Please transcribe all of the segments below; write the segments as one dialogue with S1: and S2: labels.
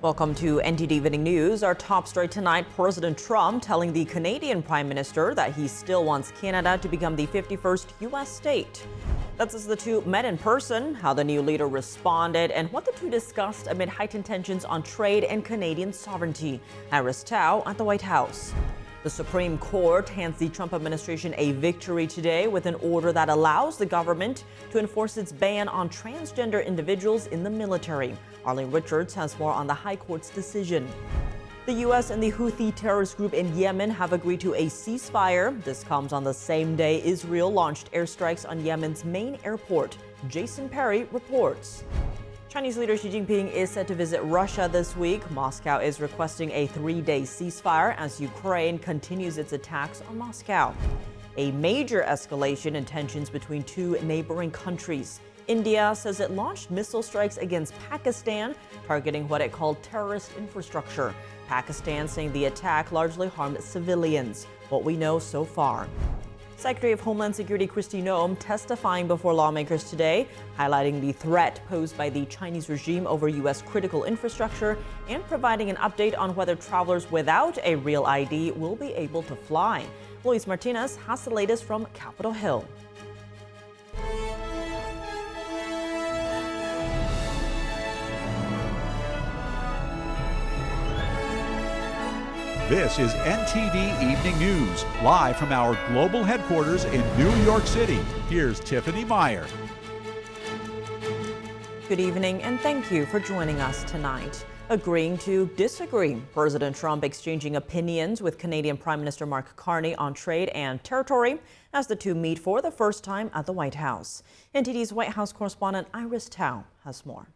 S1: Welcome to NTD Evening News. Our top story tonight, President Trump telling the Canadian Prime Minister that he still wants Canada to become the 51st U.S. state. That's as the two met in person, how the new leader responded, and what the two discussed amid heightened tensions on trade and Canadian sovereignty. Iris Tao at the White House. The Supreme Court hands the Trump administration a victory today with an order that allows the government to enforce its ban on transgender individuals in the military. Arlene Richards has more on the High Court's decision. The U.S. and the Houthi terrorist group in Yemen have agreed to a ceasefire. This comes on the same day Israel launched airstrikes on Yemen's main airport. Jason Perry reports. Chinese leader Xi Jinping is set to visit Russia this week. Moscow is requesting a 3-day ceasefire as Ukraine continues its attacks on Moscow. A major escalation in tensions between two neighboring countries. India says it launched missile strikes against Pakistan, targeting what it called terrorist infrastructure. Pakistan saying the attack largely harmed civilians. What we know so far. Secretary of Homeland Security Kristi Noem testifying before lawmakers today, highlighting the threat posed by the Chinese regime over U.S. critical infrastructure and providing an update on whether travelers without a real ID will be able to fly. Luis Martinez has the latest from Capitol Hill.
S2: This is NTD Evening News, live from our global headquarters in New York City. Here's Tiffany Meyer.
S1: Good evening, and thank you for joining us tonight. Agreeing to disagree. President Trump exchanging opinions with Canadian Prime Minister Mark Carney on trade and territory as the two meet for the first time at the White House. NTD's White House correspondent Iris Tao has more.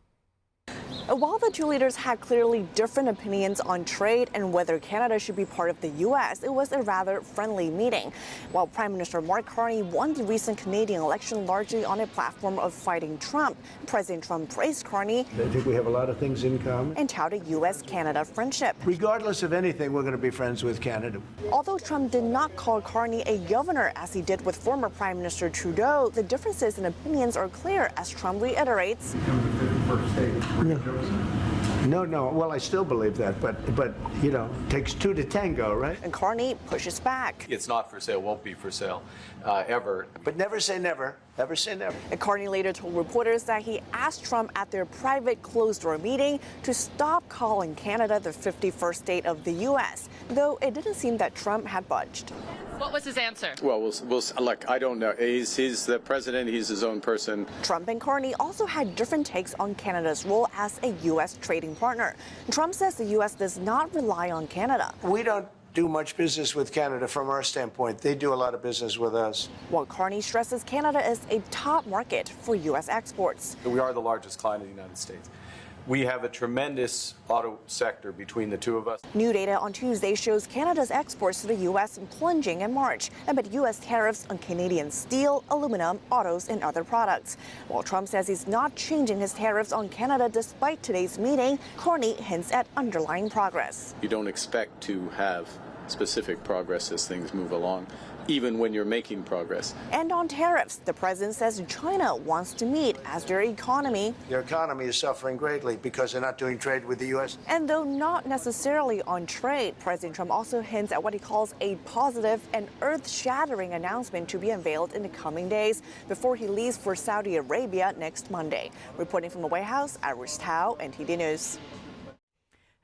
S3: While the two leaders had clearly different opinions on trade and whether Canada should be part of the U.S., it was a rather friendly meeting. While Prime Minister Mark Carney won the recent Canadian election largely on a platform of fighting Trump, President Trump praised Carney.
S4: I think we have a lot of things in common.
S3: And touted U.S.-Canada friendship.
S4: Regardless of anything, we're going to be friends with Canada.
S3: Although Trump did not call Carney a governor as he did with former Prime Minister Trudeau, the differences in opinions are clear as Trump reiterates.
S4: No. Well, I still believe that, but you know, takes two to tango, right?
S3: And Carney pushes back.
S5: It's not for sale, won't be for sale, ever.
S4: But never say never. Ever say never.
S3: And Carney later told reporters that he asked Trump at their private closed-door meeting to stop calling Canada the 51st state of the U.S., though it didn't seem that Trump had budged.
S6: What was his answer?
S5: Well, we'll look, I don't know. He's the president. He's his own person.
S3: Trump and Carney also had different takes on Canada's role as a U.S. trading partner. Trump says the U.S. does not rely on Canada.
S4: We don't do much business with Canada from our standpoint. They do a lot of business with us.
S3: While Carney stresses Canada is a top market for U.S. exports.
S5: We are the largest client of the United States. We have a tremendous auto sector between the two of us.
S3: New data on Tuesday shows Canada's exports to the U.S. plunging in March amid U.S. tariffs on Canadian steel, aluminum, autos, and other products. While Trump says he's not changing his tariffs on Canada despite today's meeting, Carney hints at underlying progress.
S5: You don't expect to have specific progress as things move along, even when you're making progress.
S3: And on tariffs, the president says China wants to meet as their economy.
S4: Their economy is suffering greatly because they're not doing trade with the U.S.
S3: And though not necessarily on trade, President Trump also hints at what he calls a positive and earth-shattering announcement to be unveiled in the coming days before he leaves for Saudi Arabia next Monday. Reporting from the White House, Iris Tao, NTD News.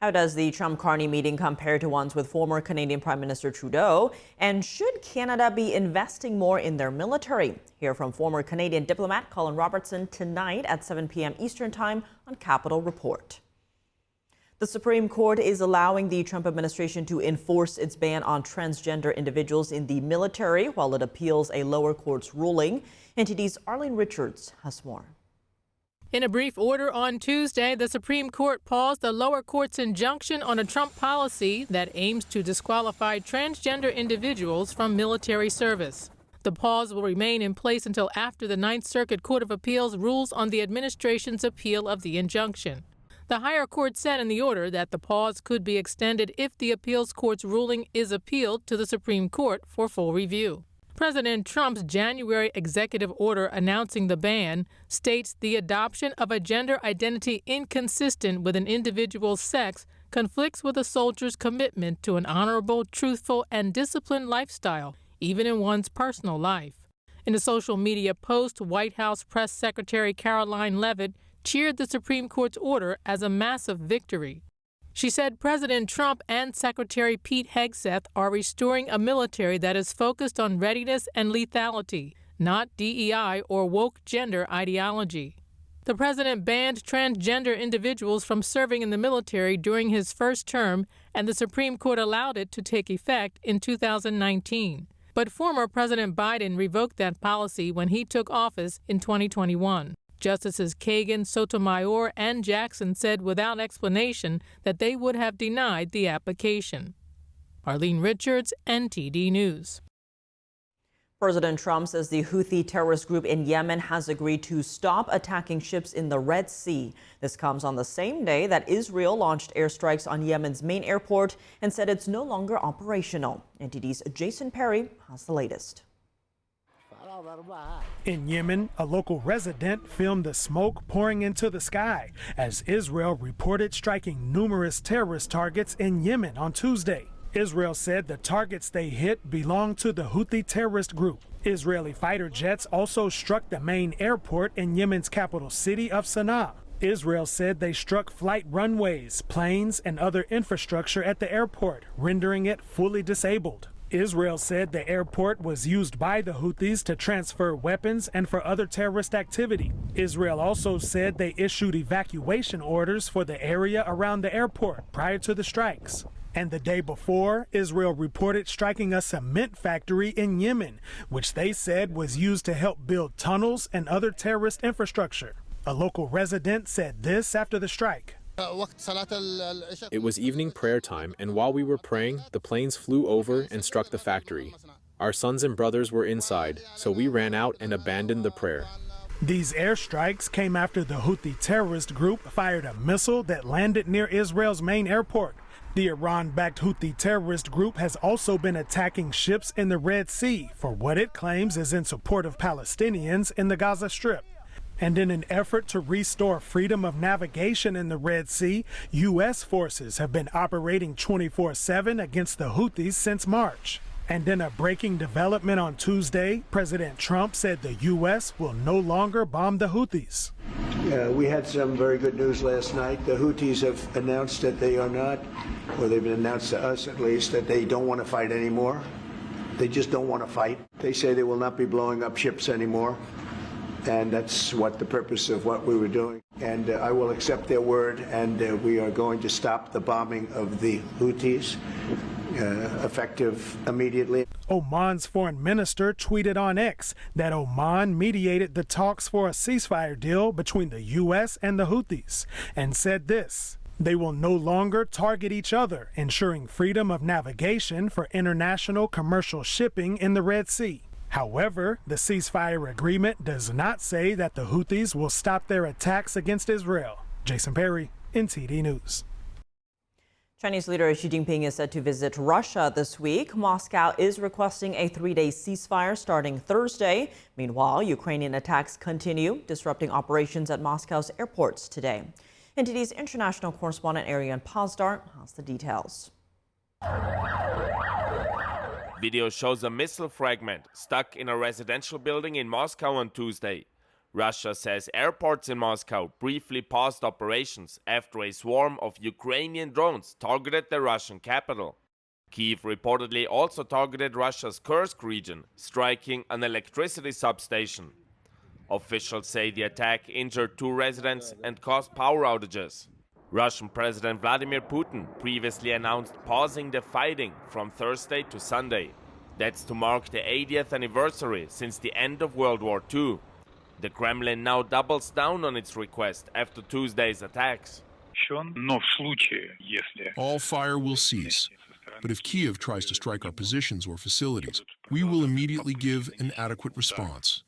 S1: How does the Trump-Carney meeting compare to ones with former Canadian Prime Minister Trudeau? And should Canada be investing more in their military? Hear from former Canadian diplomat Colin Robertson tonight at 7 p.m. Eastern Time on Capitol Report. The Supreme Court is allowing the Trump administration to enforce its ban on transgender individuals in the military while it appeals a lower court's ruling. NTD's Arlene Richards has more.
S6: In a brief order on Tuesday, the Supreme Court paused the lower court's injunction on a Trump policy that aims to disqualify transgender individuals from military service. The pause will remain in place until after the Ninth Circuit Court of Appeals rules on the administration's appeal of the injunction. The higher court said in the order that the pause could be extended if the appeals court's ruling is appealed to the Supreme Court for full review. President Trump's January executive order announcing the ban states the adoption of a gender identity inconsistent with an individual's sex conflicts with a soldier's commitment to an honorable, truthful, and disciplined lifestyle, even in one's personal life. In a social media post, White House Press Secretary Caroline Leavitt cheered the Supreme Court's order as a massive victory. She said President Trump and Secretary Pete Hegseth are restoring a military that is focused on readiness and lethality, not DEI or woke gender ideology. The president banned transgender individuals from serving in the military during his first term, and the Supreme Court allowed it to take effect in 2019. But former President Biden revoked that policy when he took office in 2021. Justices Kagan, Sotomayor, and Jackson said without explanation that they would have denied the application. Arlene Richards, NTD News.
S1: President Trump says the Houthi terrorist group in Yemen has agreed to stop attacking ships in the Red Sea. This comes on the same day that Israel launched airstrikes on Yemen's main airport and said it's no longer operational. NTD's Jason Perry has the latest.
S7: In Yemen, a local resident filmed the smoke pouring into the sky as Israel reported striking numerous terrorist targets in Yemen on Tuesday. Israel said the targets they hit belong to the Houthi terrorist group. Israeli fighter jets also struck the main airport in Yemen's capital city of Sana'a. Israel said they struck flight runways, planes, and other infrastructure at the airport, rendering it fully disabled. Israel said the airport was used by the Houthis to transfer weapons and for other terrorist activity. Israel also said they issued evacuation orders for the area around the airport prior to the strikes. And the day before, Israel reported striking a cement factory in Yemen, which they said was used to help build tunnels and other terrorist infrastructure. A local resident said this after the strike.
S8: It was evening prayer time, and while we were praying, the planes flew over and struck the factory. Our sons and brothers were inside, so we ran out and abandoned the prayer.
S7: These airstrikes came after the Houthi terrorist group fired a missile that landed near Israel's main airport. The Iran-backed Houthi terrorist group has also been attacking ships in the Red Sea for what it claims is in support of Palestinians in the Gaza Strip. And in an effort to restore freedom of navigation in the Red Sea, U.S. forces have been operating 24/7 against the Houthis since March. And in a breaking development on Tuesday, President Trump said the U.S. will no longer bomb the Houthis.
S4: We had some very good news last night. The Houthis have announced that they are not, or they've announced to us at least, that they don't want to fight anymore. They just don't want to fight. They say they will not be blowing up ships anymore. And that's what the purpose of what we were doing. And I will accept their word, and we are going to stop the bombing of the Houthis, effective immediately.
S7: Oman's foreign minister tweeted on X that Oman mediated the talks for a ceasefire deal between the U.S. and the Houthis, and said this: they will no longer target each other, ensuring freedom of navigation for international commercial shipping in the Red Sea. However, the ceasefire agreement does not say that the Houthis will stop their attacks against Israel. Jason Perry, NTD News.
S1: Chinese leader Xi Jinping is set to visit Russia this week. Moscow is requesting a 3-day ceasefire starting Thursday. Meanwhile, Ukrainian attacks continue, disrupting operations at Moscow's airports today. NTD's international correspondent Ariane Pozdart has the details.
S9: Video shows a missile fragment stuck in a residential building in Moscow on Tuesday. Russia says airports in Moscow briefly paused operations after a swarm of Ukrainian drones targeted the Russian capital. Kyiv reportedly also targeted Russia's Kursk region, striking an electricity substation. Officials say the attack injured 2 residents and caused power outages. Russian President Vladimir Putin previously announced pausing the fighting from Thursday to Sunday. That's to mark the 80th anniversary since the end of World War II. The Kremlin now doubles down on its request after Tuesday's attacks.
S10: All fire will cease. But if Kyiv tries to strike our positions or facilities, we will immediately give an adequate response.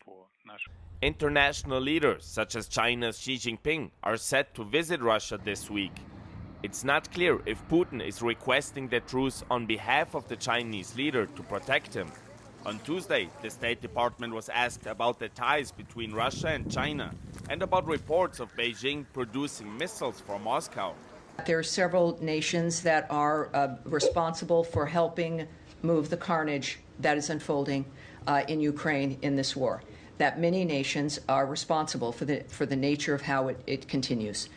S9: International leaders such as China's Xi Jinping are set to visit Russia this week. It's not clear if Putin is requesting the truce on behalf of the Chinese leader to protect him. On Tuesday, the State Department was asked about the ties between Russia and China and about reports of Beijing producing missiles for Moscow.
S11: There are several nations that are responsible for helping move the carnage that is unfolding in Ukraine in this war. That many nations are responsible for the nature of how it continues.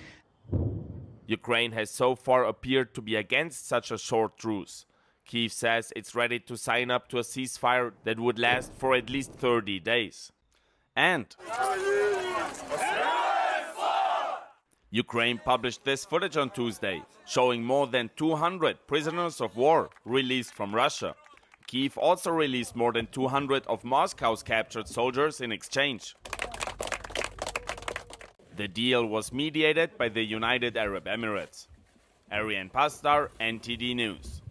S9: Ukraine has so far appeared to be against such a short truce. Kyiv says it's ready to sign up to a ceasefire that would last for at least 30 days. And Ukraine published this footage on Tuesday, showing more than 200 prisoners of war released from Russia. Kyiv also released more than 200 of Moscow's captured soldiers in exchange. The deal was mediated by the United Arab Emirates. Ariane Pastar, NTD News.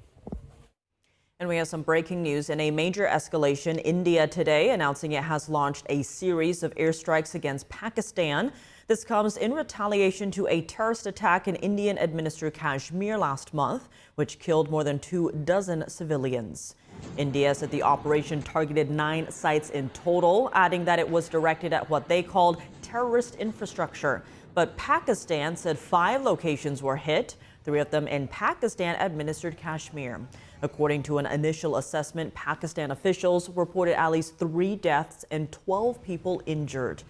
S1: And we have some breaking news. In a major escalation, India today announcing it has launched a series of airstrikes against Pakistan. This comes in retaliation to a terrorist attack in Indian-administered Kashmir last month, which killed more than 24 civilians. India said the operation targeted 9 sites in total, adding that it was directed at what they called terrorist infrastructure. But Pakistan said 5 locations were hit, 3 of them in Pakistan-administered Kashmir. According to an initial assessment, Pakistan officials reported at least 3 deaths and 12 people injured.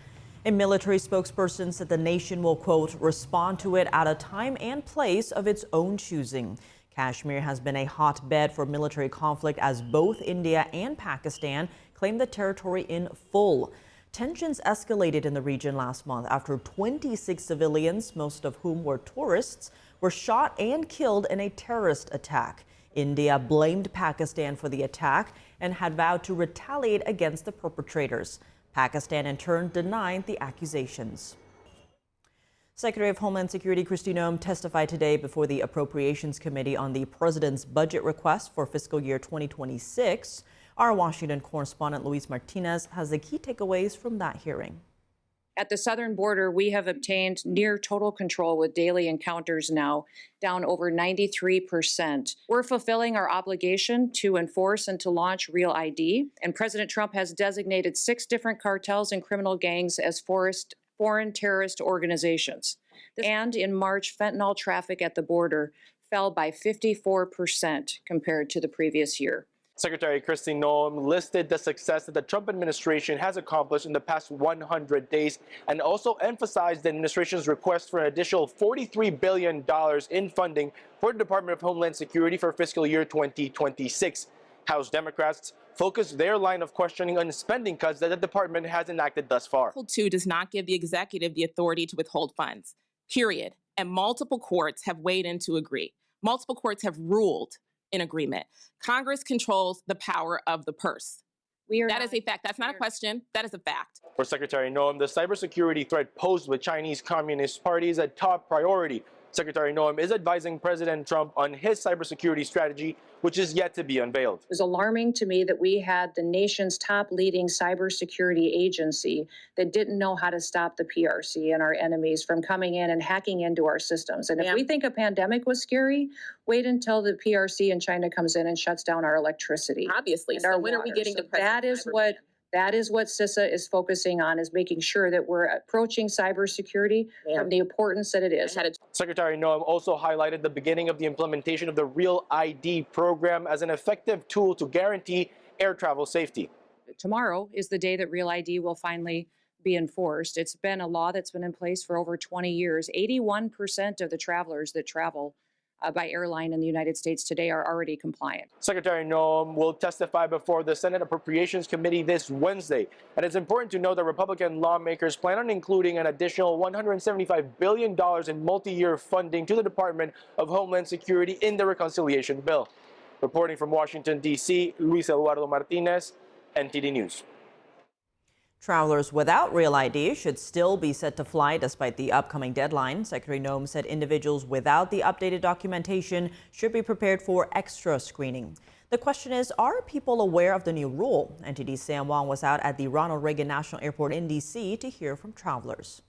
S1: A military spokesperson said the nation will, quote, respond to it at a time and place of its own choosing. Kashmir has been a hotbed for military conflict as both India and Pakistan claim the territory in full. Tensions escalated in the region last month after 26 civilians, most of whom were tourists, were shot and killed in a terrorist attack. India blamed Pakistan for the attack and had vowed to retaliate against the perpetrators. Pakistan, in turn, denied the accusations. Secretary of Homeland Security Kristi Noem testified today before the Appropriations Committee on the President's budget request for fiscal year 2026. Our Washington correspondent Luis Martinez has the key takeaways from that hearing.
S12: At the southern border, we have obtained near total control with daily encounters now down over 93%. We're fulfilling our obligation to enforce and to launch Real ID, and President Trump has designated 6 different cartels and criminal gangs as foreign terrorist organizations. And in March, fentanyl traffic at the border fell by 54% compared to the previous year.
S13: Secretary Kristi Noem listed the success that the Trump administration has accomplished in the past 100 days and also emphasized the administration's request for an additional $43 billion in funding for the Department of Homeland Security for fiscal year 2026. House Democrats focused their line of questioning on spending cuts that the department has enacted thus far.
S14: Article 2 does not give the executive the authority to withhold funds, period. And multiple courts have weighed in to agree. Multiple courts have ruled in agreement. Congress controls the power of the purse. That is a fact. That's not a question. That is a fact.
S13: For Secretary Noem, the cybersecurity threat posed by Chinese Communist Party is a top priority. Secretary Noem is advising President Trump on his cybersecurity strategy, which is yet to be unveiled.
S12: It was alarming to me that we had the nation's top leading cybersecurity agency that didn't know how to stop the PRC and our enemies from coming in and hacking into our systems. And if we think a pandemic was scary, wait until the PRC in China comes in and shuts down our electricity.
S14: Obviously. So when are we getting to
S12: That is what CISA is focusing on, is making sure that we're approaching cybersecurity from the importance that it is.
S13: Secretary Noem also highlighted the beginning of the implementation of the Real ID program as an effective tool to guarantee air travel safety.
S12: Tomorrow is the day that Real ID will finally be enforced. It's been a law that's been in place for over 20 years. 81% of the travelers that travel by airline in the United States today are already compliant.
S13: Secretary Noem will testify before the Senate Appropriations Committee this Wednesday. And it's important to note that Republican lawmakers plan on including an additional $175 billion in multi-year funding to the Department of Homeland Security in the reconciliation bill. Reporting from Washington, D.C., Luis Eduardo Martinez, NTD News.
S1: Travelers without Real ID should still be set to fly despite the upcoming deadline. Secretary Noem said individuals without the updated documentation should be prepared for extra screening. The question is, are people aware of the new rule? NTD's Sam Wong was out at the Ronald Reagan National Airport in D.C. to hear from travelers.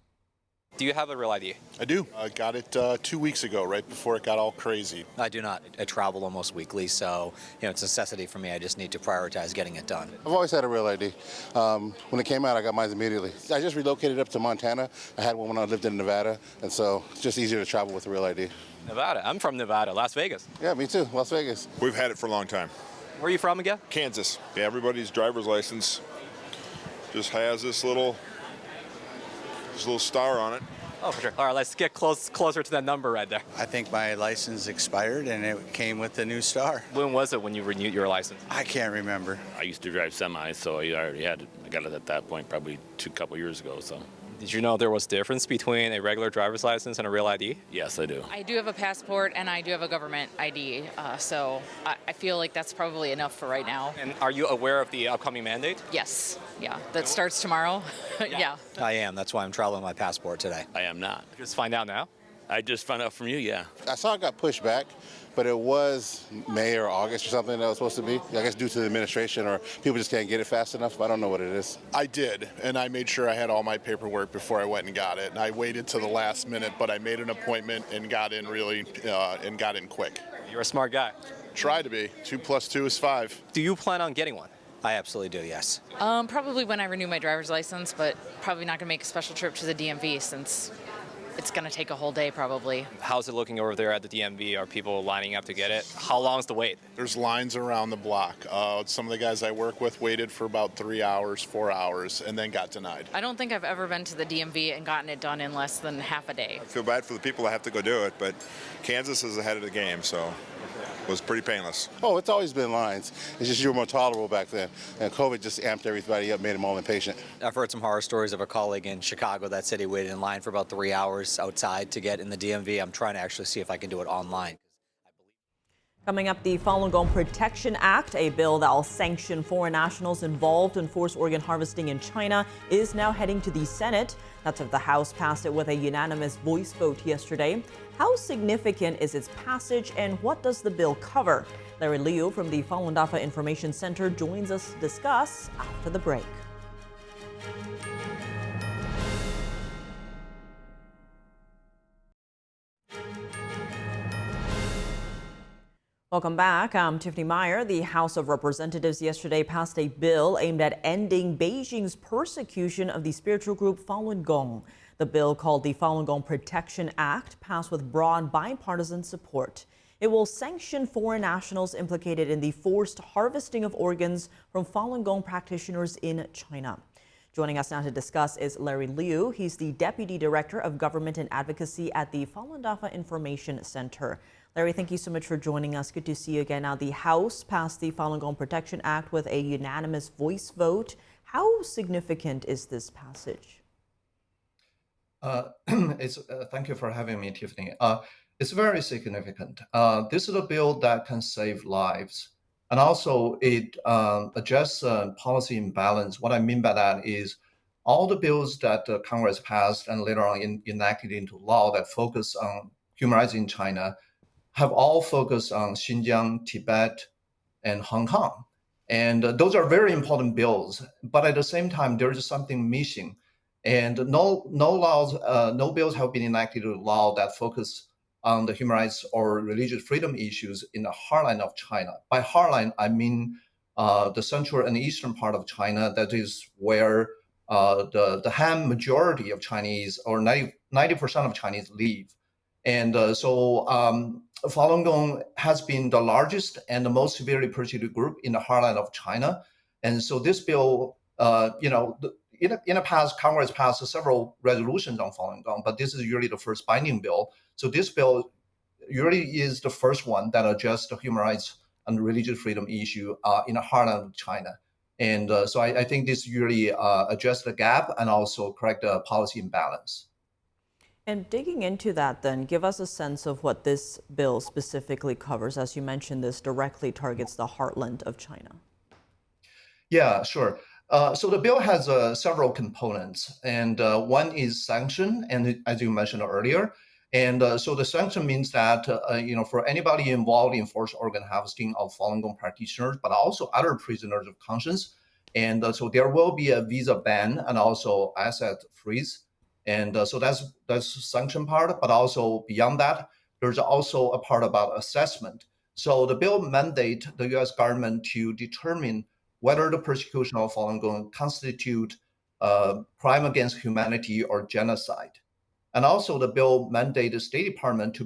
S15: Do you have a real ID?
S16: I do. I got it 2 weeks ago, right before it got all crazy.
S15: I do not. I travel almost weekly, so it's a necessity for me. I just need to prioritize getting it done.
S17: I've always had a real ID. When it came out, I got mine immediately. I just relocated up to Montana. I had one when I lived in Nevada, and so it's just easier to travel with a real ID.
S15: Nevada. I'm from Nevada, Las Vegas.
S17: Yeah, me too, Las Vegas.
S18: We've had it for a long time.
S15: Where are you from again?
S18: Kansas. Yeah, everybody's driver's license just has this little star on it.
S15: Oh, for sure. All right, let's get closer to that number right there.
S19: I think my license expired and it came with the new star.
S15: When was it when you renewed your license?
S19: I can't remember.
S20: I used to drive semi, so I already had it. I got it at that point probably a couple years ago. So.
S15: Did you know there was difference between a regular driver's license and a real ID?
S20: Yes, I do.
S21: I do have a passport and I do have a government ID, so I feel like that's probably enough for right now.
S15: And are you aware of the upcoming mandate?
S21: Yes, yeah, that starts tomorrow. Yeah.
S15: I am. That's why I'm traveling my passport today.
S20: I am not.
S15: Just find out now?
S20: I just found out from you, yeah.
S17: I saw it got pushed back, but it was May or August or something that was supposed to be. I guess due to the administration or people just can't get it fast enough. I don't know what it is.
S16: I did, and I made sure I had all my paperwork before I went and got it. And I waited to the last minute, but I made an appointment and got in quick.
S15: You're a smart guy.
S16: Try to be. 2 + 2 is 5.
S15: Do you plan on getting one?
S22: I absolutely do, yes.
S21: Probably when I renew my driver's license, but probably not going to make a special trip to the DMV since it's going to take a whole day probably.
S15: How's it looking over there at the DMV? Are people lining up to get it? How long's the wait?
S16: There's lines around the block. Some of the guys I work with waited for about 3 hours, 4 hours, and then got denied.
S21: I don't think I've ever been to the DMV and gotten it done in less than half a day.
S18: I feel bad for the people that have to go do it, but Kansas is ahead of the game, so it was pretty painless.
S17: Oh, it's always been lines. It's just you were more tolerable back then. And COVID just amped everybody up, made them all impatient.
S22: I've heard some horror stories of a colleague in Chicago that said he waited in line for about 3 hours outside to get in the DMV. I'm trying to actually see if I can do it online.
S1: Coming up, the Falun Gong Protection Act, a bill that will sanction foreign nationals involved in forced organ harvesting in China, is now heading to the Senate. That's if the House passed it with a unanimous voice vote yesterday. How significant is its passage and what does the bill cover? Larry Liu from the Falun Dafa Information Center joins us to discuss after the break. Welcome back. I'm Tiffany Meyer. The House of Representatives yesterday passed a bill aimed at ending Beijing's persecution of the spiritual group Falun Gong. The bill, called the Falun Gong Protection Act, passed with broad bipartisan support. It will sanction foreign nationals implicated in the forced harvesting of organs from Falun Gong practitioners in China. Joining us now to discuss is Larry Liu. He's the Deputy Director of Government and Advocacy at the Falun Dafa Information Center. Larry, thank you so much for joining us. Good to see you again. Now, the House passed the Falun Gong Protection Act with a unanimous voice vote. How significant is this passage?
S23: Thank you for having me, Tiffany. It's very significant. This is a bill that can save lives. And also it adjusts policy imbalance. What I mean by that is all the bills that Congress passed and later on enacted into law that focus on human rights in China have all focused on Xinjiang, Tibet, and Hong Kong. And those are very important bills. But at the same time, there is something missing. And no bills have been enacted into law that focus on the human rights or religious freedom issues in the heartland of China. By heartland, I mean the central and eastern part of China. That is where the Han majority of Chinese, or 90% of Chinese, live. And so Falun Gong has been the largest and the most severely persecuted group in the heartland of China. And so this bill, in the past, Congress passed several resolutions on Falun Gong, but this is really the first binding bill. So this bill really is the first one that addresses the human rights and religious freedom issue in the heartland of China. And so I think this really addresses the gap and also correct the policy imbalance.
S1: And digging into that then, give us a sense of what this bill specifically covers. As you mentioned, this directly targets the heartland of China.
S23: Yeah, sure. So the bill has several components, and one is sanction, and as you mentioned earlier, and so the sanction means that for anybody involved in forced organ harvesting of Falun Gong practitioners, but also other prisoners of conscience, and so there will be a visa ban and also asset freeze, And so that's the sanction part, but also beyond that, there's also a part about assessment. So the bill mandate the U.S. government to determine whether the persecution of Falun Gong constitute crime against humanity or genocide. And also the bill mandate the State Department to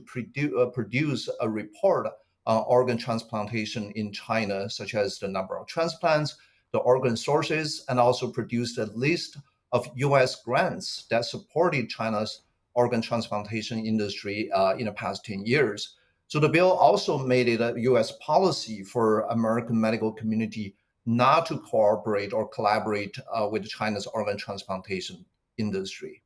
S23: produce a report on organ transplantation in China, such as the number of transplants, the organ sources, and also produce a list of U.S. grants that supported China's organ transplantation industry in the past 10 years. So the bill also made it a U.S. policy for American medical community not to cooperate or collaborate with China's organ transplantation industry.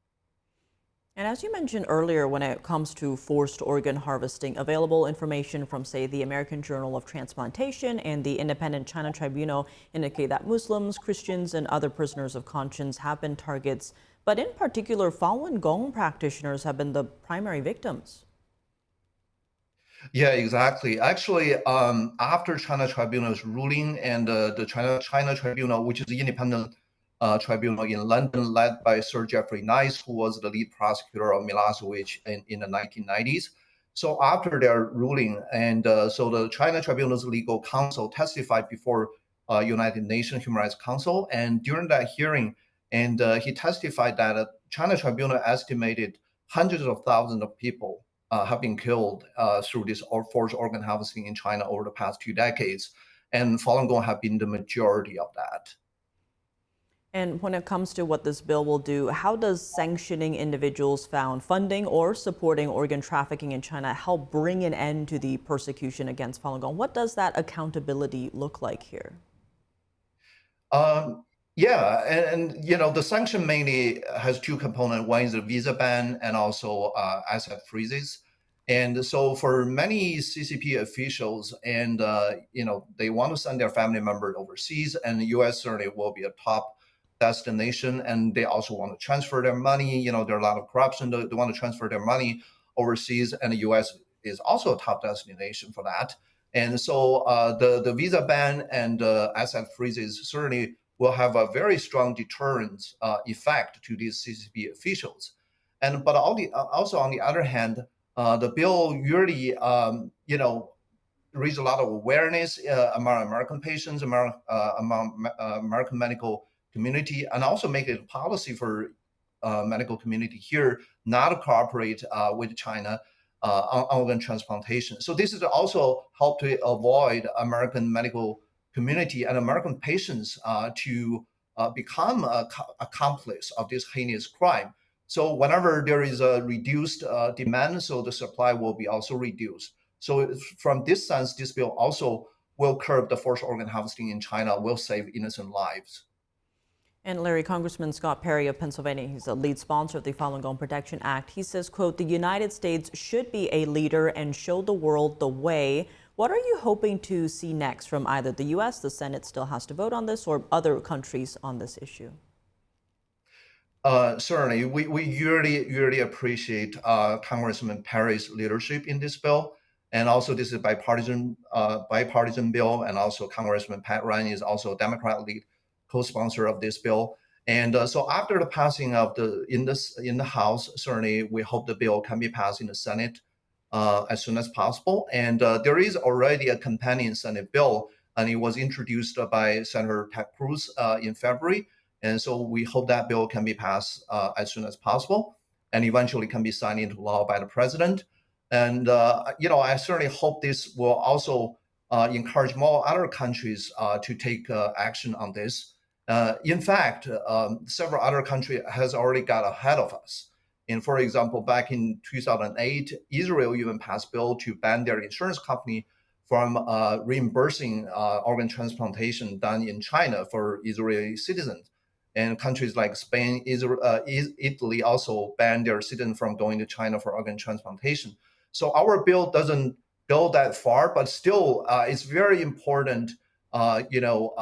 S1: And as you mentioned earlier, when it comes to forced organ harvesting, available information from, say, the American Journal of Transplantation and the Independent China Tribunal indicate that Muslims, Christians, and other prisoners of conscience have been targets. But in particular, Falun Gong practitioners have been the primary victims.
S23: Yeah, exactly. Actually, after China Tribunal's ruling and the China Tribunal, which is the independent tribunal in London, led by Sir Geoffrey Nice, who was the lead prosecutor of Milosevic in the 1990s. So after their ruling, and so the China Tribunal's legal counsel testified before United Nations Human Rights Council, and during that hearing, and he testified that China Tribunal estimated hundreds of thousands of people have been killed through this forced organ harvesting in China over the past 2 decades, and Falun Gong have been the majority of that.
S1: And when it comes to what this bill will do, how does sanctioning individuals found funding or supporting organ trafficking in China help bring an end to the persecution against Falun Gong? What does that accountability look like here?
S23: Yeah, and you know, the sanction mainly has 2 components. One is a visa ban and also asset freezes. And so for many CCP officials, and you know, they want to send their family members overseas, and the U.S. certainly will be a top destination, and they also want to transfer their money. You know, there are a lot of corruption. They want to transfer their money overseas, and the U.S. is also a top destination for that. And so the visa ban and asset freezes certainly will have a very strong deterrence effect to these CCP officials. And but also on the other hand, the bill really you know, raised a lot of awareness among American patients, among American medical community, and also make it a policy for medical community here not to cooperate with China on organ transplantation. So this is also help to avoid American medical community and American patients to become accomplice of this heinous crime. So whenever there is a reduced demand, so the supply will be also reduced. So from this sense, this bill also will curb the forced organ harvesting in China, will save innocent lives.
S1: And Larry, Congressman Scott Perry of Pennsylvania, he's a lead sponsor of the Falun Gong Protection Act. He says, quote, the United States should be a leader and show the world the way. What are you hoping to see next from either the U.S., the Senate still has to vote on this, or other countries on this issue?
S23: Certainly, we really appreciate Congressman Perry's leadership in this bill. And also this is a bipartisan bill, and also Congressman Pat Ryan is also a Democrat lead co-sponsor of this bill. And so after the passing of in the House, certainly we hope the bill can be passed in the Senate as soon as possible. And there is already a companion Senate bill, and it was introduced by Senator Ted Cruz in February. And so we hope that bill can be passed as soon as possible and eventually can be signed into law by the president. And you know, I certainly hope this will also encourage more other countries to take action on this. In fact, several other countries has already got ahead of us. And for example, back in 2008, Israel even passed a bill to ban their insurance company from reimbursing organ transplantation done in China for Israeli citizens. And countries like Spain, Italy also banned their citizens from going to China for organ transplantation. So our bill doesn't go that far, but still, it's very important, you know,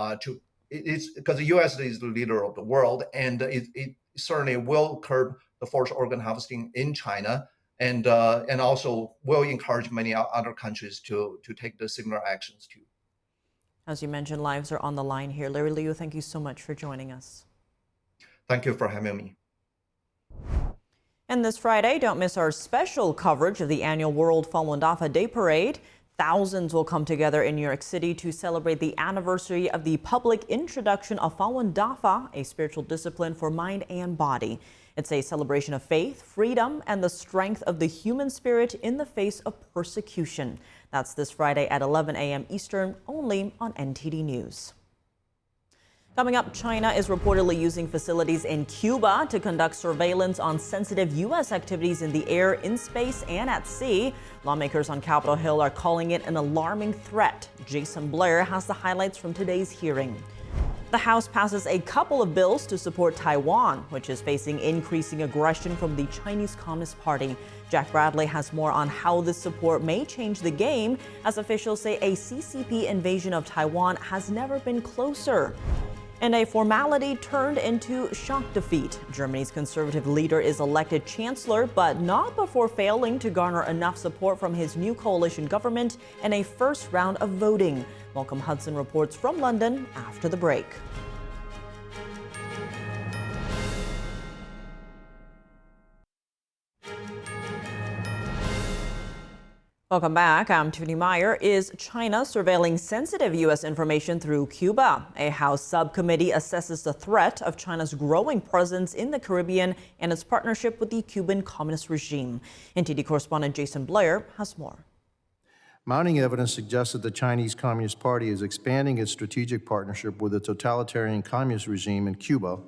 S23: it's because the U.S. is the leader of the world, and it certainly will curb the forced organ harvesting in China, and also will encourage many other countries to take the similar actions too.
S1: As you mentioned, lives are on the line here. Larry Liu, thank you so much for joining us.
S23: Thank you for having me.
S1: And this Friday, don't miss our special coverage of the annual World Falun Dafa Day Parade. Thousands will come together in New York City to celebrate the anniversary of the public introduction of Falun Dafa, a spiritual discipline for mind and body. It's a celebration of faith, freedom, and the strength of the human spirit in the face of persecution. That's this Friday at 11 a.m. Eastern, only on NTD News. Coming up, China is reportedly using facilities in Cuba to conduct surveillance on sensitive U.S. activities in the air, in space, and at sea. Lawmakers on Capitol Hill are calling it an alarming threat. Jason Blair has the highlights from today's hearing. The House passes a couple of bills to support Taiwan, which is facing increasing aggression from the Chinese Communist Party. Jack Bradley has more on how this support may change the game, as officials say a CCP invasion of Taiwan has never been closer. And a formality turned into shock defeat. Germany's conservative leader is elected chancellor, but not before failing to garner enough support from his new coalition government in a first round of voting. Malcolm Hudson reports from London after the break. Welcome back. I'm Tiffany Meyer. Is China surveilling sensitive U.S. information through Cuba? A House subcommittee assesses the threat of China's growing presence in the Caribbean and its partnership with the Cuban communist regime. NTD correspondent Jason Blair has more.
S2: Mounting evidence suggests that the Chinese Communist Party is expanding its strategic partnership with the totalitarian communist regime in Cuba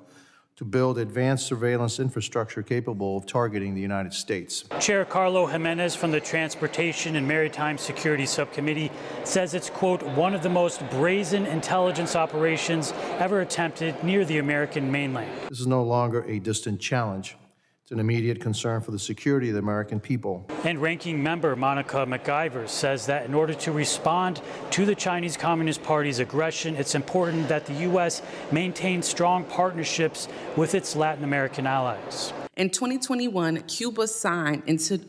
S2: to build advanced surveillance infrastructure capable of targeting the United States.
S3: Chair Carlo Jimenez from the Transportation and Maritime Security Subcommittee says it's, quote, one of the most brazen intelligence operations ever attempted near the American mainland.
S2: This is no longer a distant challenge. It's an immediate concern for the security of the American people.
S3: And Ranking Member Monica McIver says that in order to respond to the Chinese Communist Party's aggression, it's important that the U.S. maintain strong partnerships with its Latin American allies.
S5: In 2021, Cuba signed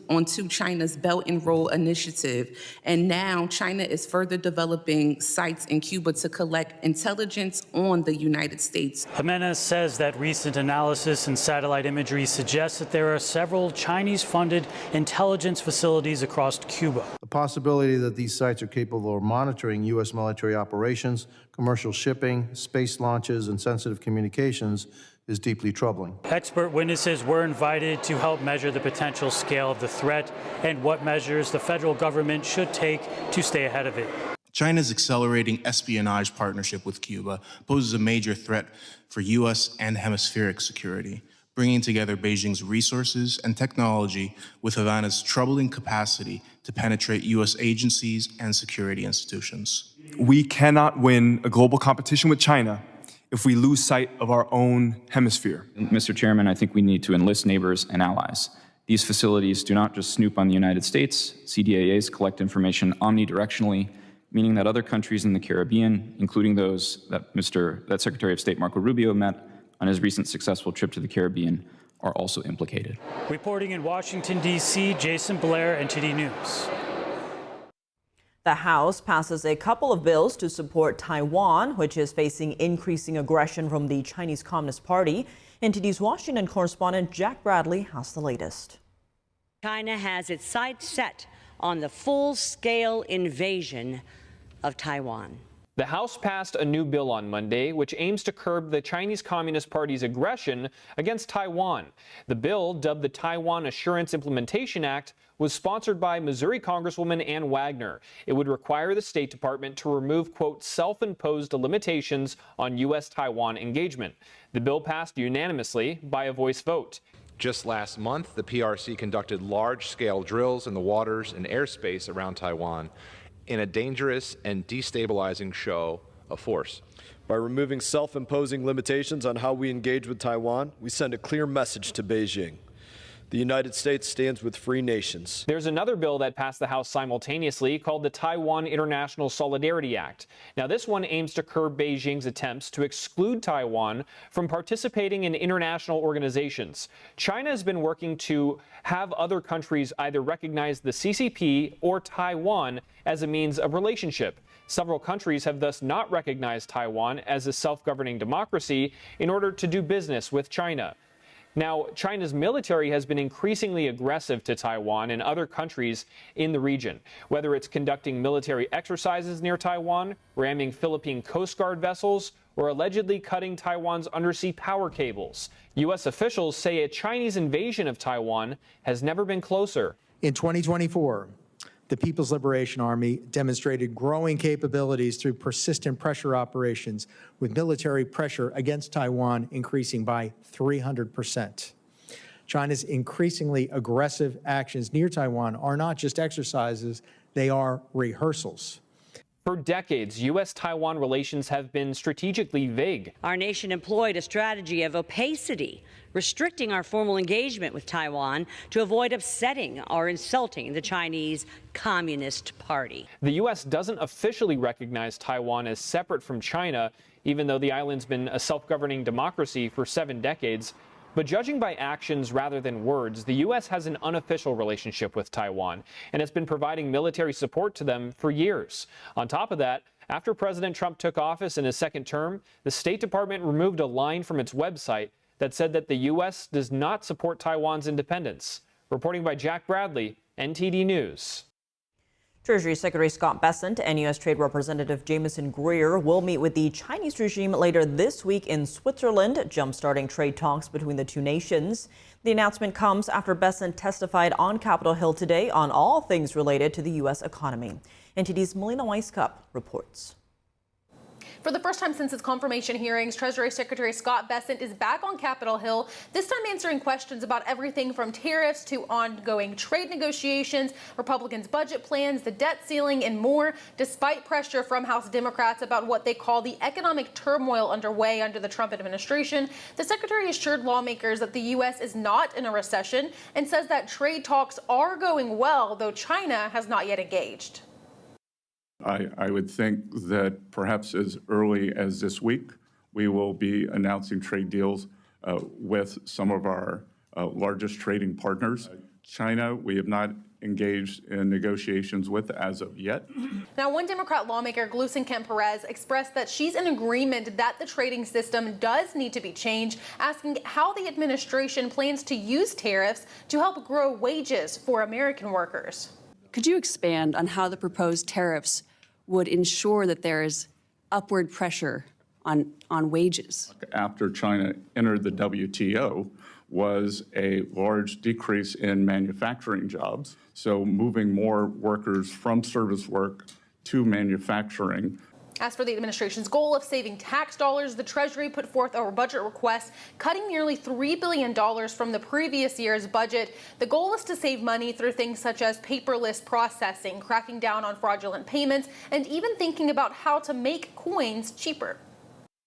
S5: onto China's Belt and Road Initiative, and now China is further developing sites in Cuba to collect intelligence on the United States.
S3: Jimenez says that recent analysis and satellite imagery suggests that there are several Chinese-funded intelligence facilities across Cuba.
S2: The possibility that these sites are capable of monitoring U.S. military operations, commercial shipping, space launches, and sensitive communications is deeply troubling.
S3: Expert witnesses were invited to help measure the potential scale of the threat and what measures the federal government should take to stay ahead of it.
S24: China's accelerating espionage partnership with Cuba poses a major threat for U.S. and hemispheric security, bringing together Beijing's resources and technology with Havana's troubling capacity to penetrate U.S. agencies and security institutions.
S25: We cannot win a global competition with China if we lose sight of our own hemisphere.
S26: Mr. Chairman, I think we need to enlist neighbors and allies. These facilities do not just snoop on the United States. CDAAs collect information omnidirectionally, meaning that other countries in the Caribbean, including those that Secretary of State Marco Rubio met on his recent successful trip to the Caribbean, are also implicated.
S3: Reporting in Washington, D.C., Jason Blair, NTD News.
S1: The House passes a couple of bills to support Taiwan, which is facing increasing aggression from the Chinese Communist Party. NTD's Washington correspondent Jack Bradley has the latest.
S27: China has its sights set on the full-scale invasion of Taiwan.
S28: The House passed a new bill on Monday, which aims to curb the Chinese Communist Party's aggression against Taiwan. The bill, dubbed the Taiwan Assurance Implementation Act, was sponsored by Missouri Congresswoman Ann Wagner. It would require the State Department to remove, quote, self-imposed limitations on U.S.-Taiwan engagement. The bill passed unanimously by a voice vote.
S29: Just last month, the PRC conducted large-scale drills in the waters and airspace around Taiwan in a dangerous and destabilizing show of force.
S30: By removing self-imposing limitations on how we engage with Taiwan, we send a clear message to Beijing. The United States stands with free nations.
S28: There's another bill that passed the House simultaneously called the Taiwan International Solidarity Act. Now, this one aims to curb Beijing's attempts to exclude Taiwan from participating in international organizations. China has been working to have other countries either recognize the CCP or Taiwan as a means of relationship. Several countries have thus not recognized Taiwan as a self-governing democracy in order to do business with China. Now, China's military has been increasingly aggressive to Taiwan and other countries in the region, whether it's conducting military exercises near Taiwan, ramming Philippine Coast Guard vessels, or allegedly cutting Taiwan's undersea power cables. U.S. officials say a Chinese invasion of Taiwan has never been closer.
S4: In 2024, the People's Liberation Army demonstrated growing capabilities through persistent pressure operations, with military pressure against Taiwan increasing by 300%. China's increasingly aggressive actions near Taiwan are not just exercises, they are rehearsals.
S28: For decades, U.S.-Taiwan relations have been strategically vague.
S27: Our nation employed a strategy of opacity, restricting our formal engagement with Taiwan to avoid upsetting or insulting the Chinese Communist Party.
S28: The U.S. doesn't officially recognize Taiwan as separate from China, even though the island's been a self-governing democracy for 7 decades. But judging by actions rather than words, the U.S. has an unofficial relationship with Taiwan and has been providing military support to them for years. On top of that, after President Trump took office in his second term, the State Department removed a line from its website that said that the U.S. does not support Taiwan's independence. Reporting by Jack Bradley, NTD News.
S1: Treasury Secretary Scott Bessent and U.S. Trade Representative Jamieson Greer will meet with the Chinese regime later this week in Switzerland, jumpstarting trade talks between the two nations. The announcement comes after Bessent testified on Capitol Hill today on all things related to the U.S. economy. NTD's Melina Weisskopf reports.
S6: For the first time since its confirmation hearings, Treasury Secretary Scott Bessent is back on Capitol Hill, this time answering questions about everything from tariffs to ongoing trade negotiations, Republicans' budget plans, the debt ceiling, and more, despite pressure from House Democrats about what they call the economic turmoil underway under the Trump administration. The Secretary assured lawmakers that the U.S. is not in a recession and says that trade talks are going well, though China has not yet engaged.
S7: I would think that perhaps as early as this week, we will be announcing trade deals with some of our largest trading partners. China, we have not engaged in negotiations with as of yet.
S6: Now, one Democrat lawmaker, Glusen Kemp-Perez, expressed that she's in agreement that the trading system does need to be changed, asking how the administration plans to use tariffs to help grow wages for American workers.
S8: Could you expand on how the proposed tariffs would ensure that there is upward pressure on wages?
S7: After China entered the WTO was a large decrease in manufacturing jobs. So moving more workers from service work to manufacturing.
S6: As for the administration's goal of saving tax dollars, the Treasury put forth a budget request cutting nearly $3 billion from the previous year's budget. The goal is to save money through things such as paperless processing, cracking down on fraudulent payments, and even thinking about how to make coins cheaper.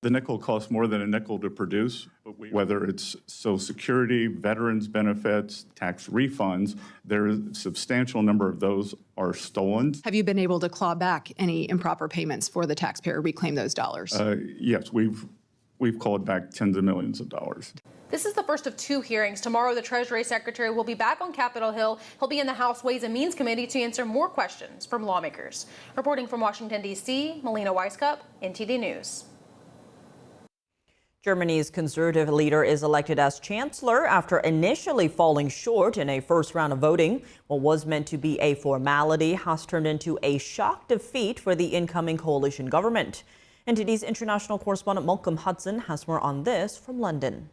S7: The nickel costs more than a nickel to produce, whether it's Social Security, veterans benefits, tax refunds, there's a substantial number of those are stolen.
S9: Have you been able to claw back any improper payments for the taxpayer, reclaim those dollars?
S7: Yes, we've clawed back tens of millions of dollars.
S6: This is the first of 2 hearings. Tomorrow, the Treasury Secretary will be back on Capitol Hill. He'll be in the House Ways and Means Committee to answer more questions from lawmakers. Reporting from Washington, D.C., Melina Weisskopf, NTD News.
S1: Germany's conservative leader is elected as chancellor after initially falling short in a first round of voting. What was meant to be a formality has turned into a shock defeat for the incoming coalition government. NTD's international correspondent Malcolm Hudson has more on this from London.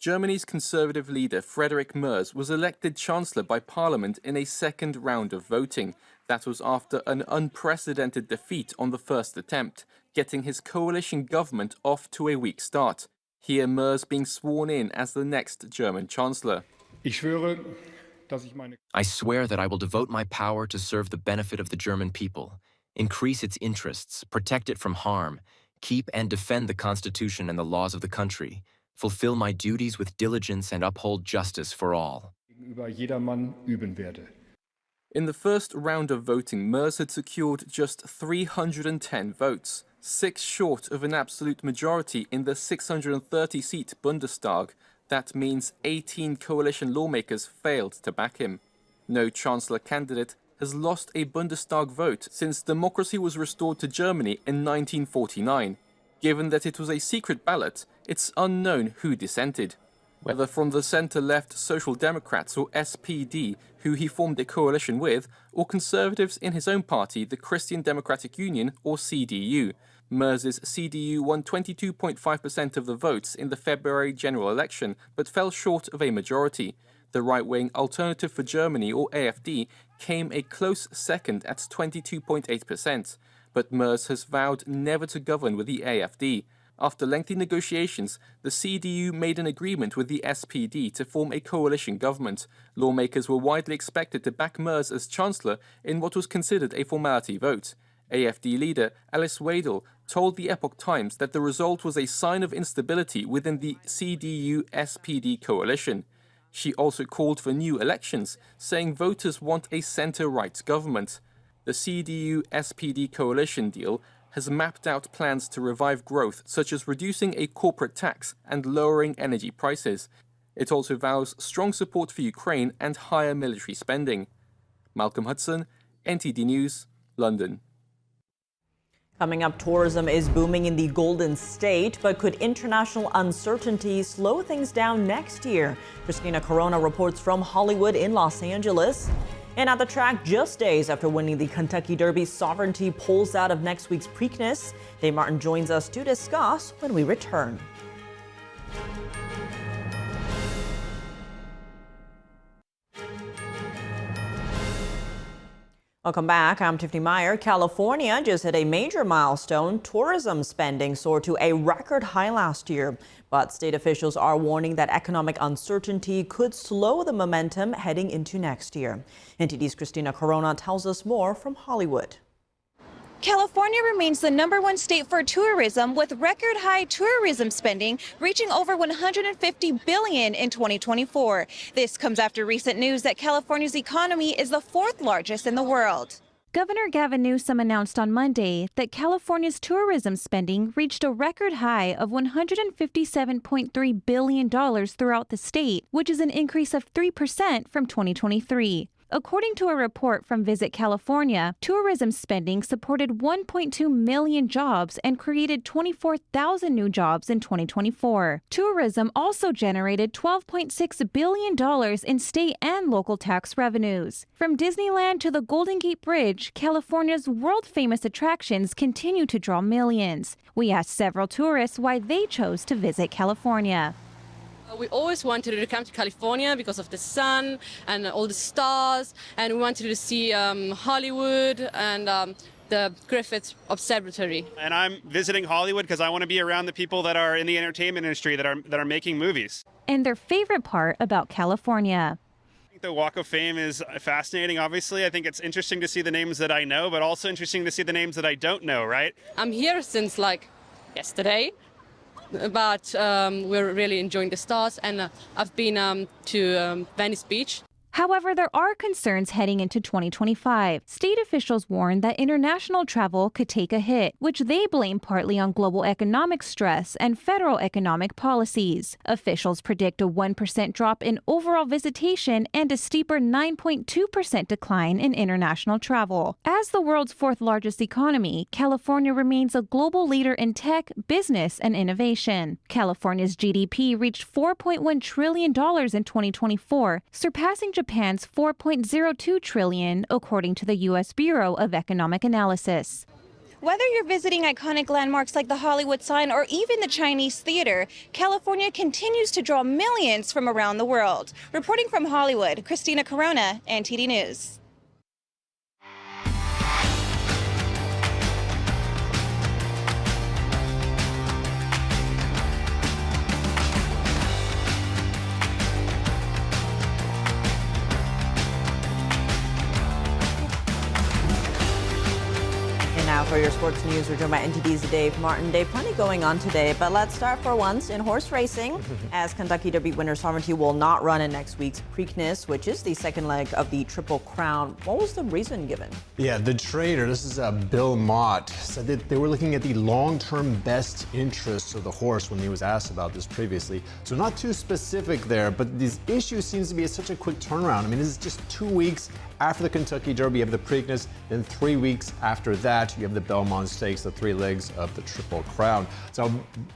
S10: Germany's conservative leader Friedrich Merz was elected chancellor by parliament in a second round of voting. That was after an unprecedented defeat on the first attempt, getting his coalition government off to a weak start. Here Merz being sworn in as the next German chancellor.
S11: I swear that I will devote my power to serve the benefit of the German people, increase its interests, protect it from harm, keep and defend the Constitution and the laws of the country, fulfill my duties with diligence and uphold justice for all.
S10: In the first round of voting, Merz had secured just 310 votes, 6 short of an absolute majority in the 630-seat Bundestag. That means 18 coalition lawmakers failed to back him. No chancellor candidate has lost a Bundestag vote since democracy was restored to Germany in 1949. Given that it was a secret ballot, it's unknown who dissented. Whether from the centre-left Social Democrats or SPD, who he formed a coalition with, or conservatives in his own party, the Christian Democratic Union, or CDU. Merz's CDU won 22.5% of the votes in the February general election, but fell short of a majority. The right-wing Alternative for Germany, or AfD, came a close second at 22.8%, but Merz has vowed never to govern with the AfD. After lengthy negotiations, the CDU made an agreement with the SPD to form a coalition government. Lawmakers were widely expected to back Merz as Chancellor in what was considered a formality vote. AfD leader Alice Weidel told the Epoch Times that the result was a sign of instability within the CDU-SPD coalition. She also called for new elections, saying voters want a centre-right government. The CDU-SPD coalition deal has mapped out plans to revive growth, such as reducing a corporate tax and lowering energy prices. It also vows strong support for Ukraine and higher military spending. Malcolm Hudson, NTD News, London.
S1: Coming up, tourism is booming in the Golden State, but could international uncertainty slow things down next year? Christina Corona reports from Hollywood in Los Angeles. And at the track, just days after winning the Kentucky Derby, Sovereignty pulls out of next week's Preakness. Dave Martin joins us to discuss when we return. Welcome back. I'm Tiffany Meyer. California just hit a major milestone. Tourism spending soared to a record high last year. But state officials are warning that economic uncertainty could slow the momentum heading into next year. NTD's Christina Corona tells us more from Hollywood.
S12: California remains the #1 state for tourism, with record high tourism spending reaching over $150 billion in 2024. This comes after recent news that California's economy is the 4th largest in the world.
S13: Governor Gavin Newsom announced on Monday that California's tourism spending reached a record high of $157.3 billion throughout the state, which is an increase of 3% from 2023. According to a report from Visit California, tourism spending supported 1.2 million jobs and created 24,000 new jobs in 2024. Tourism also generated $12.6 billion in state and local tax revenues. From Disneyland to the Golden Gate Bridge, California's world-famous attractions continue to draw millions. We asked several tourists why they chose to visit California.
S14: We always wanted to come to California because of the sun and all the stars, and we wanted to see Hollywood and the Griffith Observatory.
S15: And I'm visiting Hollywood because I want to be around the people that are in the entertainment industry that are making movies.
S13: And their favorite part about California.
S15: I think the Walk of Fame is fascinating, obviously. I think it's interesting to see the names that I know, but also interesting to see the names that I don't know, right?
S14: I'm here since yesterday. But we're really enjoying the stars, and I've been to Venice Beach.
S13: However, there are concerns heading into 2025. State officials warn that international travel could take a hit, which they blame partly on global economic stress and federal economic policies. Officials predict a 1% drop in overall visitation and a steeper 9.2% decline in international travel. As the world's 4th largest economy, California remains a global leader in tech, business, and innovation. California's GDP reached $4.1 trillion in 2024, surpassing Japan's $4.02 trillion, according to the U.S. Bureau of Economic Analysis.
S12: Whether you're visiting iconic landmarks like the Hollywood sign or even the Chinese theater, California continues to draw millions from around the world. Reporting from Hollywood, Christina Corona, NTD News.
S1: Now for your sports news, we're joined by NTD's Dave Martin. Dave, plenty going on today, but let's start for once in horse racing, as Kentucky Derby winner Sovereignty will not run in next week's Preakness, which is the second leg of the Triple Crown. What was the reason given?
S16: Yeah, the trainer, this is Bill Mott, said that they were looking at the long-term best interests of the horse when he was asked about this previously. So not too specific there, but this issue seems to be such a quick turnaround. I mean, this is just 2 weeks After the Kentucky Derby, you have the Preakness. Then 3 weeks after that, you have the Belmont Stakes, the 3 legs of the Triple Crown. So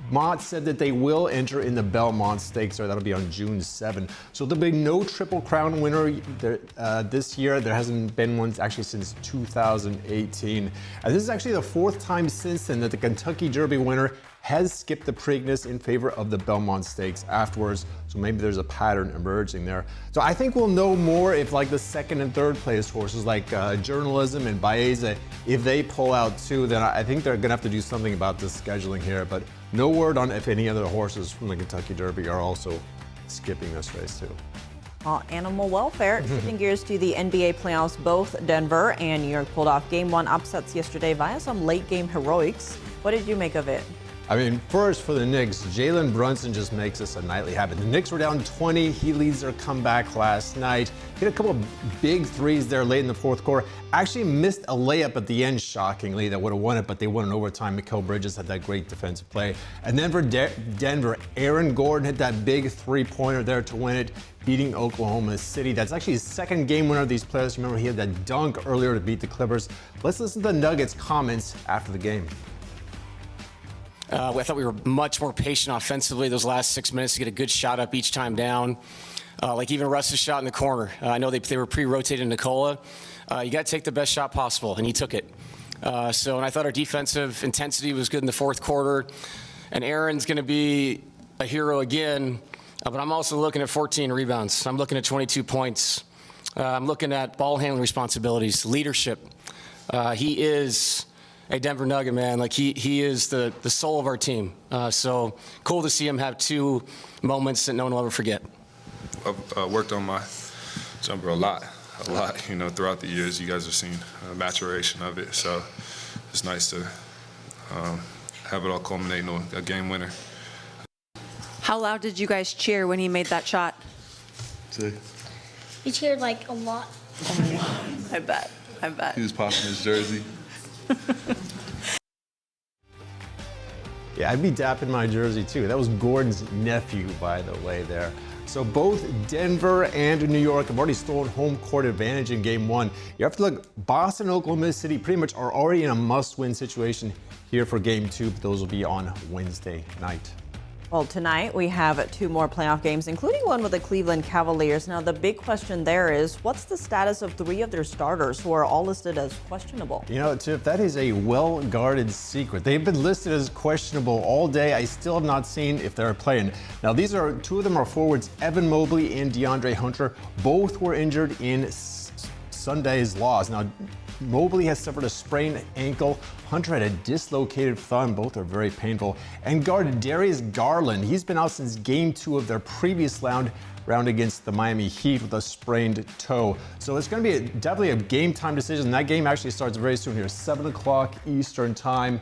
S16: Mott said that they will enter in the Belmont Stakes, or that'll be on June 7. So there'll be no Triple Crown winner this year. There hasn't been one actually since 2018. And this is actually the 4th time since then that the Kentucky Derby winner has skipped the Preakness in favor of the Belmont Stakes afterwards. So maybe there's a pattern emerging there. So I think we'll know more if like the 2nd and 3rd place horses like Journalism and Baeza, if they pull out too, then I think they're gonna have to do something about this scheduling here. But no word on if any other horses from the Kentucky Derby are also skipping this race too.
S1: Animal welfare. Shifting gears to the NBA playoffs, both Denver and New York pulled off Game 1 upsets yesterday via some late game heroics. What did you make of it?
S16: I mean, first for the Knicks, Jalen Brunson just makes this a nightly habit. The Knicks were down 20. He leads their comeback last night. Hit a couple of big threes there late in the 4th quarter. Actually missed a layup at the end, shockingly, that would have won it, but they won in overtime. Mikal Bridges had that great defensive play. And then for Denver, Aaron Gordon hit that big 3-pointer there to win it, beating Oklahoma City. That's actually his 2nd game winner of these playoffs. Remember, he had that dunk earlier to beat the Clippers. Let's listen to the Nuggets' comments after the game.
S2: I thought we were much more patient offensively those last 6 minutes to get a good shot up each time down. Like even Russ's shot in the corner. I know they were pre-rotating Nikola. You got to take the best shot possible, and he took it. And I thought our defensive intensity was good in the 4th quarter. And Aaron's going to be a hero again, but I'm also looking at 14 rebounds. I'm looking at 22 points. I'm looking at ball handling responsibilities, leadership. He is a Denver Nugget, man. Like he is the soul of our team. So cool to see him have 2 moments that no one will ever forget.
S5: I've worked on my jumper a lot, you know, throughout the years. You guys have seen maturation of it. So it's nice to have it all culminate in a game winner.
S17: How loud did you guys cheer when he made that shot?
S18: He cheered like a lot.
S17: I bet.
S5: He was popping his jersey.
S16: Yeah, I'd be dapping my jersey too. That was Gordon's nephew, by the way, there. So both Denver and New York have already stolen home court advantage in Game 1. You have to look, Boston and Oklahoma City pretty much are already in a must-win situation here for Game 2, but those will be on Wednesday night.
S1: Well, tonight we have 2 more playoff games, including one with the Cleveland Cavaliers. Now, the big question there is, what's the status of 3 of their starters who are all listed as questionable?
S16: You know, Tiff, that is a well-guarded secret. They've been listed as questionable all day. I still have not seen if they're playing. Now, 2 of them are forwards, Evan Mobley and DeAndre Hunter. Both were injured in Sunday's loss. Now, Mobley has suffered a sprained ankle. Hunter had a dislocated thumb. Both are very painful. And guard Darius Garland, he's been out since Game 2 of their previous round against the Miami Heat with a sprained toe. So it's going to be definitely a game-time decision. That game actually starts very soon here, 7 o'clock Eastern time,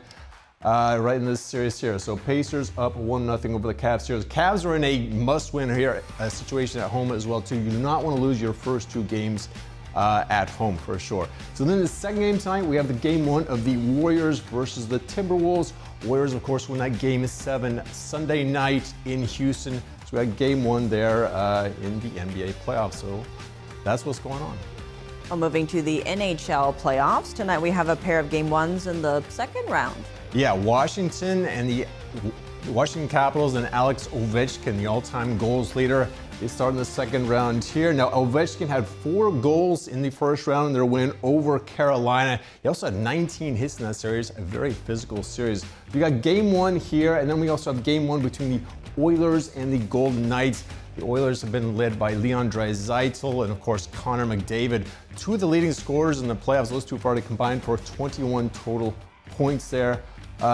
S16: right in this series here. So Pacers up 1-0 over the Cavs here. The Cavs are in a must-win here, a situation at home as well, too. You do not want to lose your first 2 games at home for sure. So then the second game tonight, we have the Game 1 of the Warriors versus the Timberwolves. Warriors, of course, win that Game 7 Sunday night in Houston. So we got Game 1 there in the NBA playoffs. So that's what's going on.
S1: Well, moving to the NHL playoffs, tonight we have a pair of Game 1s in the 2nd round.
S16: Yeah, Washington and the Washington Capitals and Alex Ovechkin, the all-time goals leader. They start in the 2nd round here. Now, Ovechkin had 4 goals in the 1st round in their win over Carolina. He also had 19 hits in that series, a very physical series. We got Game 1 here, and then we also have Game 1 between the Oilers and the Golden Knights. The Oilers have been led by Leon Draisaitl and, of course, Connor McDavid. 2 of the leading scorers in the playoffs. Those 2 have already combined for 21 total points there.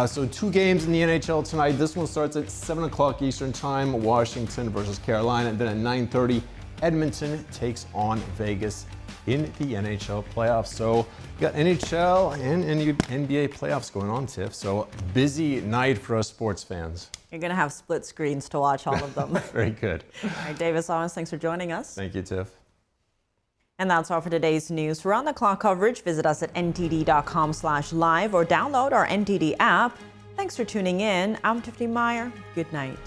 S16: So 2 games in the NHL tonight. This one starts at 7 o'clock Eastern time, Washington versus Carolina. And then at 9:30, Edmonton takes on Vegas in the NHL playoffs. So we got NHL and NBA playoffs going on, Tiff. So busy night for us sports fans.
S1: You're going to have split screens to watch all of them.
S16: Very good.
S1: All right, Davis Owens, thanks for joining us.
S16: Thank you, Tiff.
S1: And that's all for today's news. For on-the-clock coverage, visit us at ntd.com/live or download our NTD app. Thanks for tuning in. I'm Tiffany Meyer. Good night.